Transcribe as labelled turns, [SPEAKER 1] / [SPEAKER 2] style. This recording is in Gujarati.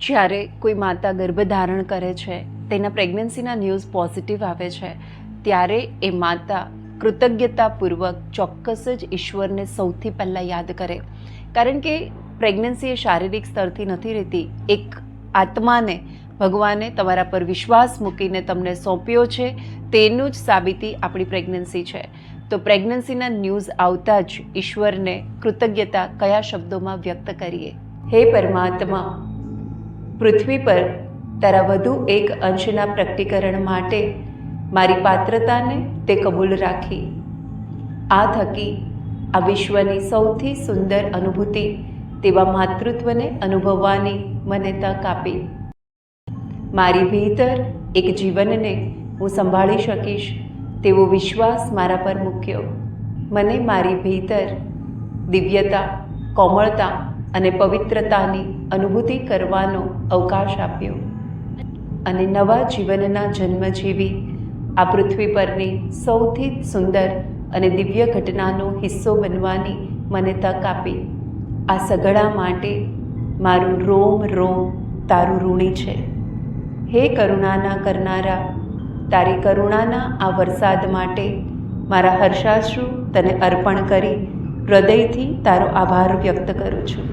[SPEAKER 1] જ્યારે કોઈ માતા ગર્ભધારણ કરે છે, તેના પ્રેગ્નન્સીના ન્યૂઝ પોઝિટિવ આવે છે, ત્યારે એ માતા કૃતજ્ઞતાપૂર્વક ચોક્કસ જ ઈશ્વરને સૌથી પહેલાં યાદ કરે. કારણ કે પ્રેગ્નન્સી એ શારીરિક સ્તરથી નથી રહેતી. એક આત્માને ભગવાને તમારા પર વિશ્વાસ મૂકીને તમને સોંપ્યો છે, તેનું જ સાબિતી આપણી પ્રેગ્નન્સી છે. તો પ્રેગ્નન્સીના ન્યૂઝ આવતા જ ઈશ્વરને કૃતજ્ઞતા કયા શબ્દોમાં વ્યક્ત કરીએ? હે પરમાત્મા, પૃથ્વી પર તારા વધુ એક અંશના પ્રકટીકરણ માટે મારી પાત્રતાને તે કબૂલ રાખી. આ થકી આ વિશ્વની સૌથી સુંદર અનુભૂતિ તેવા માતૃત્વને અનુભવવાની મને તક આપી. મારી ભીતર એક જીવનને હું સંભાળી શકીશ તેવો વિશ્વાસ મારા પર મૂક્યો. મને મારી ભીતર દિવ્યતા, કોમળતા અને પવિત્રતાની અનુભૂતિ કરવાનો અવકાશ આપ્યો અને નવા જીવનના જન્મ જીવી આ પૃથ્વી પરની સૌથી સુંદર અને દિવ્ય ઘટનાનો હિસ્સો બનવાની મને તક આપી. આ સઘળા માટે મારું રોમ રોમ તારું ઋણી છે. હે કરુણાના કરનારા, તારી કરુણાના આ વરસાદ માટે મારા હર્ષાશ્રુ તને અર્પણ કરી હૃદયથી તારો આભાર વ્યક્ત કરું છું.